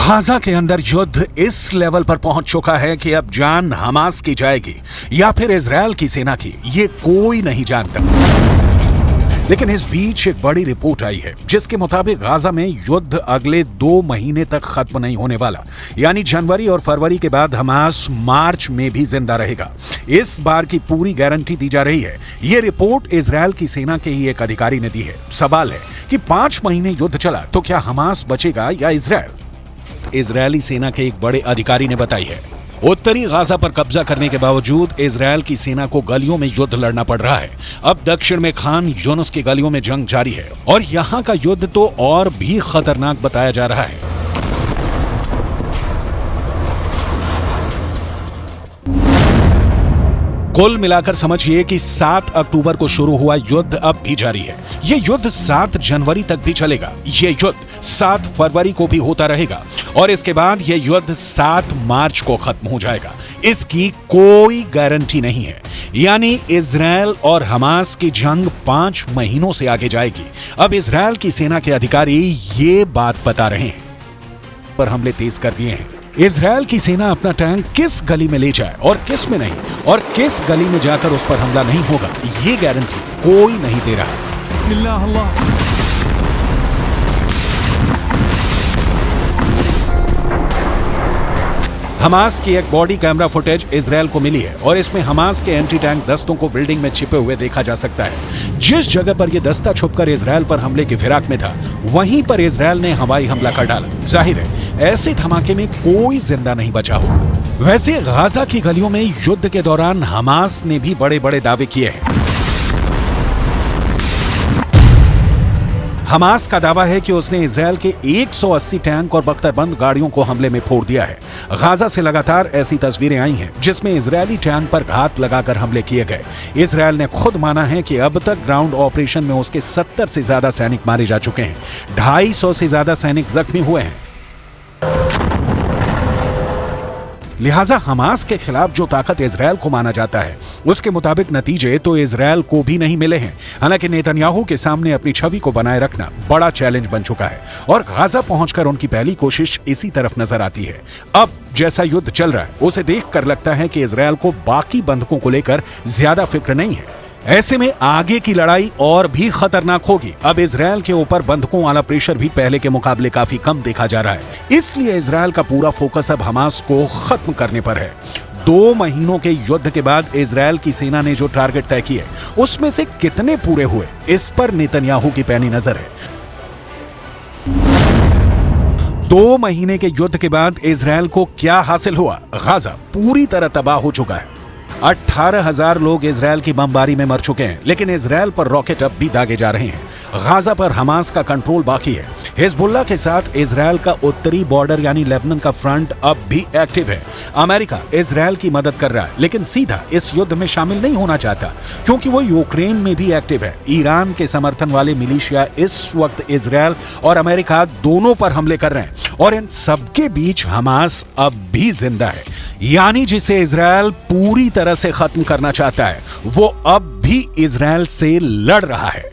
Gaza के अंदर युद्ध इस लेवल पर पहुंच चुका है कि अब जान हमास की जाएगी या फिर इजरायल की सेना की, ये कोई नहीं जानता। लेकिन इस बीच एक बड़ी रिपोर्ट आई है जिसके मुताबिक गाजा में युद्ध अगले 2 महीने तक खत्म नहीं होने वाला, यानी जनवरी और फरवरी के बाद हमास मार्च में भी जिंदा रहेगा। इस बार की पूरी गारंटी दी जा रही है। यह रिपोर्ट इजरायल की सेना के ही एक अधिकारी ने दी है। सवाल है कि 5 महीने युद्ध चला तो क्या हमास बचेगा या इजरायल? इजरायली सेना के एक बड़े अधिकारी ने बताई है, उत्तरी गाजा पर कब्जा करने के बावजूद इजरायल की सेना को गलियों में युद्ध लड़ना पड़ रहा है। अब दक्षिण में खान यूनुस की गलियों में जंग जारी है और यहां का युद्ध तो और भी खतरनाक बताया जा रहा है। कुल मिलाकर समझिए कि 7 अक्टूबर को शुरू हुआ युद्ध अब भी जारी है। यह युद्ध 7 जनवरी तक भी चलेगा। यह युद्ध 7 फरवरी को भी होता रहेगा और इसके बाद यह युद्ध 7 मार्च को खत्म हो जाएगा। इसकी कोई गारंटी नहीं है, यानी इजरायल और हमास की जंग 5 महीनों से आगे जाएगी। अब इजरायल की सेना के अधिकारी ये बात बता रहे हैं पर हमले तेज कर दिए हैं। इजरायल की सेना अपना टैंक किस गली में ले जाए और किस में नहीं, और किस गली में जाकर उस पर हमला नहीं होगा, ये गारंटी कोई नहीं दे रहा। बिस्मिल्लाह अल्लाह। हमास की एक बॉडी कैमरा फुटेज इजरायल को मिली है और इसमें हमास के एंटी टैंक दस्तों को बिल्डिंग में छिपे हुए देखा जा सकता है। जिस जगह पर यह दस्ता छुपकर इजरायल पर हमले की फिराक में था, वहीं पर इजरायल ने हवाई हमला कर डाला। जाहिर है ऐसे धमाके में कोई जिंदा नहीं बचा होगा। वैसे गाजा की गलियों में युद्ध के दौरान हमास ने भी बड़े बड़े दावे किए हैं। हमास का दावा है कि उसने इजरायल के 180 टैंक और बख्तरबंद गाड़ियों को हमले में फोड़ दिया है। गाजा से लगातार ऐसी तस्वीरें आई हैं जिसमें इजरायली टैंक पर घात लगाकर हमले किए गए। इजरायल ने खुद माना है कि अब तक ग्राउंड ऑपरेशन में उसके 70 से ज्यादा सैनिक मारे जा चुके हैं। 250 से ज्यादा सैनिक जख्मी हुए हैं। लिहाजा हमास के खिलाफ जो ताकत इजरायल को माना जाता है, उसके मुताबिक नतीजे तो इजरायल को भी नहीं मिले हैं। हालांकि नेतन्याहू के सामने अपनी छवि को बनाए रखना बड़ा चैलेंज बन चुका है और गाजा पहुंचकर उनकी पहली कोशिश इसी तरफ नजर आती है। अब जैसा युद्ध चल रहा है उसे देखकर लगता है कि इजरायल को बाकी बंधकों को लेकर ज्यादा फिक्र नहीं है। ऐसे में आगे की लड़ाई और भी खतरनाक होगी। अब इजरायल के ऊपर बंधकों वाला प्रेशर भी पहले के मुकाबले काफी कम देखा जा रहा है। इसलिए इजरायल का पूरा फोकस अब हमास को खत्म करने पर है। 2 महीनों के युद्ध के बाद इजरायल की सेना ने जो टारगेट तय किए उसमें से कितने पूरे हुए, इस पर नेतन्याहू की पैनी नजर है। 2 महीने के युद्ध के बाद इजरायल को क्या हासिल हुआ? गाजा पूरी तरह तबाह हो चुका है। 18,000 लोग इजरायल की बमबारी में मर चुके हैं, लेकिन इजरायल पर रॉकेट अब भी दागे जा रहे हैं। गाजा पर हमास का कंट्रोल बाकी है। हिजबुल्लाह के साथ इजरायल का उत्तरी बॉर्डर यानी लेबनान का फ्रंट अब भी एक्टिव है। अमेरिका इजरायल की मदद कर रहा है, लेकिन सीधा इस युद्ध में शामिल नहीं होना चाहता क्योंकि वो यूक्रेन में भी एक्टिव है। ईरान के समर्थन वाले मिलिशिया इस वक्त इजरायल और अमेरिका दोनों पर हमले कर रहे हैं और इन सबके बीच हमास अब भी जिंदा है, यानी जिसे इजरायल पूरी तरह से खत्म करना चाहता है वो अब भी इजरायल से लड़ रहा है।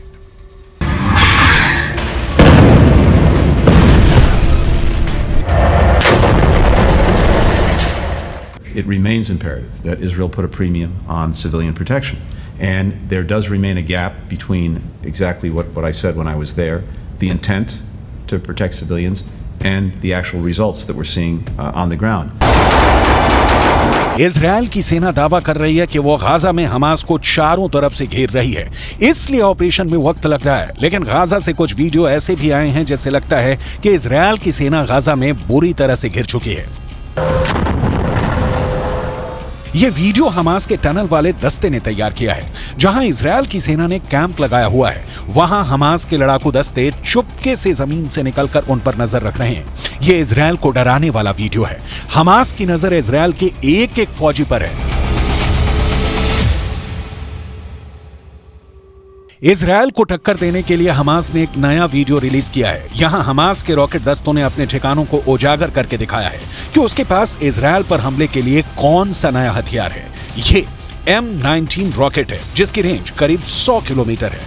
It remains imperative that Israel put a premium on civilian protection. And there does remain a gap between exactly what I said when I was there, the intent to protect civilians, and the actual results that we're seeing on the ground. Israel की सेना दावा कर रही है कि वो Gaza में Hamas को चारों तरफ से घेर रही है, इसलिए ऑपरेशन में वक्त लग रहा है। लेकिन गाजा से कुछ वीडियो ऐसे भी आए हैं जिससे लगता है कि इजरायल की सेना गाजा में बुरी तरह से घिर चुकी है। यह वीडियो हमास के टनल वाले दस्ते ने तैयार किया है। जहां इजरायल की सेना ने कैंप लगाया हुआ है, वहां हमास के लड़ाकू दस्ते चुपके से जमीन से निकलकर उन पर नजर रख रहे हैं। यह इजरायल को डराने वाला वीडियो है। हमास की नजर इजरायल के एक एक फौजी पर है। इजरायल को टक्कर देने के लिए हमास ने एक नया वीडियो रिलीज किया है। यहां हमास के रॉकेट दस्तों ने अपने ठिकानों को उजागर करके दिखाया है कि उसके पास इजरायल पर हमले के लिए कौन सा नया हथियार है। ये M19 रॉकेट है जिसकी रेंज करीब 100 किलोमीटर है।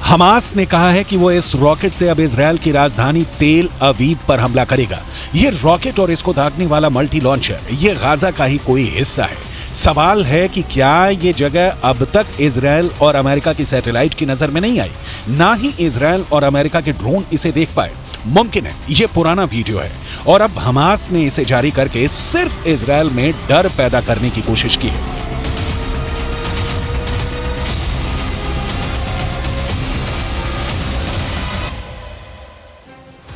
हमास ने कहा है कि वो इस रॉकेट से अब इजरायल की राजधानी तेल अवीव पर हमला करेगा। ये रॉकेट और इसको दागने वाला मल्टी लॉन्चर ये गाजा का ही कोई हिस्सा है। सवाल है कि क्या ये जगह अब तक इजरायल और अमेरिका की सैटेलाइट की नजर में नहीं आई, ना ही इजरायल और अमेरिका के ड्रोन इसे देख पाए। मुमकिन है ये पुराना वीडियो है और अब हमास ने इसे जारी करके सिर्फ इजरायल में डर पैदा करने की कोशिश की है।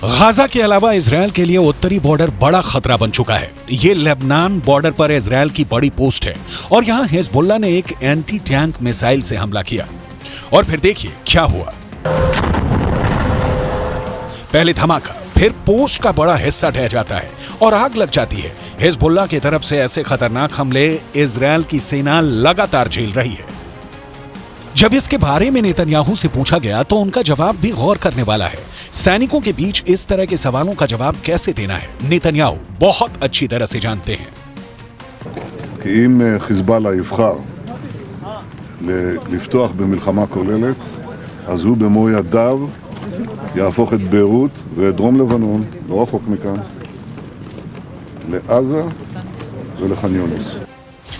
गाजा के अलावा इजरायल के लिए उत्तरी बॉर्डर बड़ा खतरा बन चुका है। ये लेबनान बॉर्डर पर इजरायल की बड़ी पोस्ट है और यहां हिजबुल्लाह ने एक एंटी टैंक मिसाइल से हमला किया और फिर देखिए क्या हुआ। पहले धमाका, फिर पोस्ट का बड़ा हिस्सा ढह जाता है और आग लग जाती है। हिजबुल्लाह की तरफ से ऐसे खतरनाक हमले इजरायल की सेना लगातार झेल रही है। जब इसके बारे में नेतन्याहू से पूछा गया तो उनका जवाब भी गौर करने वाला है। सैनिकों के बीच इस तरह के सवालों का जवाब कैसे देना है, नेतन्याहू बहुत अच्छी तरह से जानते हैं। כי אם חיזבאללה יבחר לפתוח במלחמה כוללת, אז הוא במו ידיו יהפוך את ביירות ואת דרום לבנון, לא רחוק מכאן, לעזה ולח'אן יונס.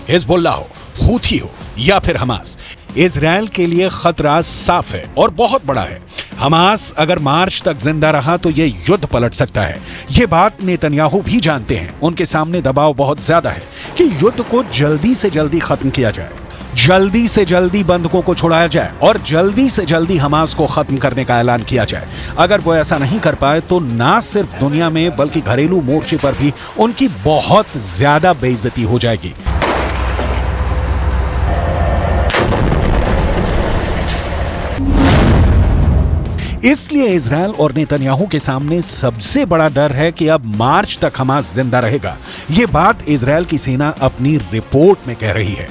हिजबुल्लाह हो, हूथी हो या फिर हमास, इजरायल के लिए खतरा साफ है और बहुत बड़ा है। हमास अगर मार्च तक जिंदा रहा तो ये युद्ध पलट सकता है। ये बात नेतन्याहू भी जानते हैं। उनके सामने दबाव बहुत ज्यादा है कि युद्ध को जल्दी से जल्दी खत्म किया जाए, जल्दी से जल्दी बंधकों को छुड़ाया जाए और जल्दी से जल्दी हमास को खत्म करने का ऐलान किया जाए। अगर वो ऐसा नहीं कर पाए तो ना सिर्फ दुनिया में बल्कि घरेलू मोर्चे पर भी उनकी बहुत ज्यादा बेइज्जती हो जाएगी। इसलिए इजरायल और नेतन्याहू के सामने सबसे बड़ा डर है कि अब मार्च तक हमास जिंदा रहेगा। यह बात इजरायल की सेना अपनी रिपोर्ट में कह रही है।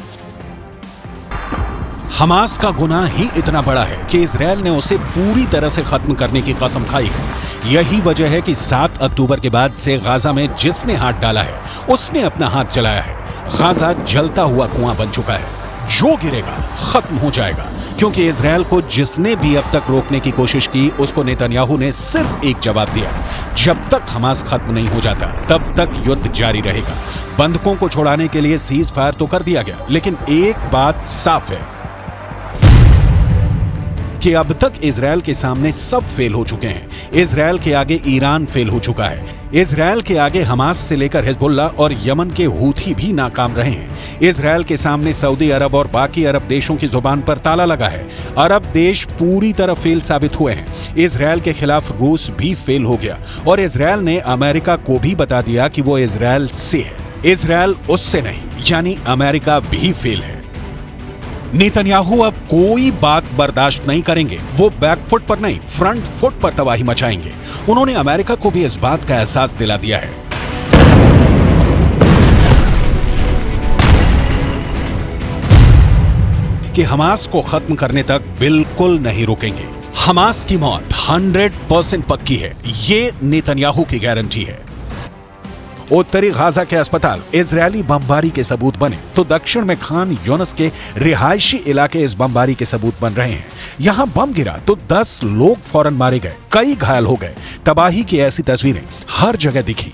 हमास का गुनाह ही इतना बड़ा है कि इजरायल ने उसे पूरी तरह से खत्म करने की कसम खाई है। यही वजह है कि 7 अक्टूबर के बाद से गाजा में जिसने हाथ डाला है उसने अपना हाथ जलाया है। गाजा जलता हुआ कुआं बन चुका है, जो गिरेगा खत्म हो जाएगा, क्योंकि इजरायल को जिसने भी अब तक रोकने की कोशिश की उसको नेतन्याहू ने सिर्फ एक जवाब दिया, जब तक हमास खत्म नहीं हो जाता तब तक युद्ध जारी रहेगा। बंधकों को छुड़ाने के लिए सीज फायर तो कर दिया गया, लेकिन एक बात साफ है कि अब तक इजरायल के सामने सब फेल हो चुके हैं। इजरायल के आगे ईरान फेल हो चुका है, इजरायल के आगे हमास से लेकर हिजबुल्लाह और यमन के हूथी भी नाकाम रहे हैं। इजरायल के सामने सऊदी अरब और बाकी अरब देशों की जुबान पर ताला लगा है। अरब देश पूरी तरह फेल साबित हुए हैं। इजरायल के खिलाफ रूस भी फेल हो गया और इजरायल ने अमेरिका को भी बता दिया कि वो इजरायल से है, इजरायल उससे नहीं, यानी अमेरिका भी फेल है। नेतन्याहू अब कोई बात बर्दाश्त नहीं करेंगे। वो बैकफुट पर नहीं, फ्रंट फुट पर तबाही मचाएंगे। उन्होंने अमेरिका को भी इस बात का एहसास दिला दिया है। कि हमास को खत्म करने तक बिल्कुल नहीं रुकेंगे। हमास की मौत 100% पक्की है, ये नेतन्याहू की गारंटी है। उत्तरी गाजा के अस्पताल इजरायली बमबारी के सबूत बने तो दक्षिण में खान यूनिस के रिहायशी इलाके इस बमबारी के सबूत बन रहे हैं। यहां बम गिरा तो 10 लोग फौरन मारे गए, कई घायल हो गए। तबाही की ऐसी तस्वीरें हर जगह दिखी।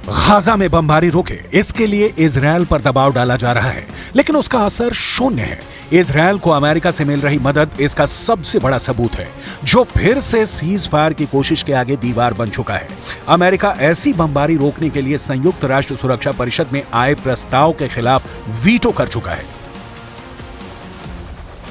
गाजा में बमबारी रोके, इसके लिए इजरायल पर दबाव डाला जा रहा है, लेकिन उसका असर शून्य है। इजरायल को अमेरिका से मिल रही मदद इसका सबसे बड़ा सबूत है, जो फिर से सीज फायर की कोशिश के आगे दीवार बन चुका है। अमेरिका ऐसी बमबारी रोकने के लिए संयुक्त राष्ट्र सुरक्षा परिषद में आए प्रस्ताव के खिलाफ वीटो कर चुका है।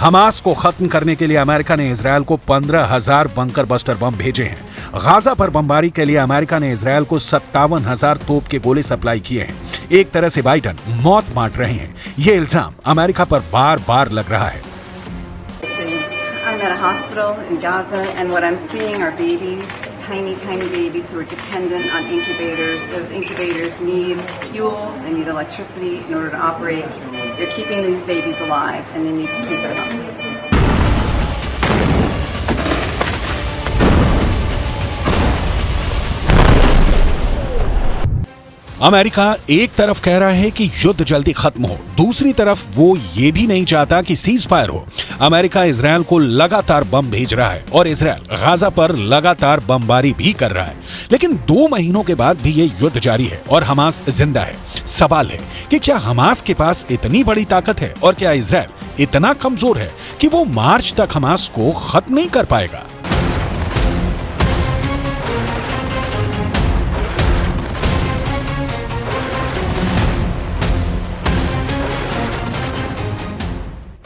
हमास को खत्म करने के लिए अमेरिका ने इजरायल को 15,000 बंकर बस्टर बम भेजे हैं। गाजा पर बमबारी के लिए अमेरिका ने इजरायल को 57,000 तोप के गोले सप्लाई किए हैं। एक तरह से बाइडन मौत बांट रहे हैं। ये इल्जाम अमेरिका पर बार बार लग रहा है। hospital in Gaza, and what I'm seeing are babies, tiny, tiny babies who are dependent on incubators. Those incubators need fuel, they need electricity in order to operate. They're keeping these babies alive, and they need to keep it up. America एक तरफ कह रहा है कि युद्ध जल्दी खत्म हो, दूसरी तरफ वो ये भी नहीं चाहता कि सीज फायर हो। अमेरिका इजरायल को लगातार बम भेज रहा है और इजरायल गाजा पर लगातार बमबारी भी कर रहा है, लेकिन 2 महीनों के बाद भी ये युद्ध जारी है और हमास जिंदा है। सवाल है कि क्या हमास के पास इतनी बड़ी ताकत है और क्या इजरायल इतना कमजोर है कि वो मार्च तक हमास को खत्म नहीं कर पाएगा?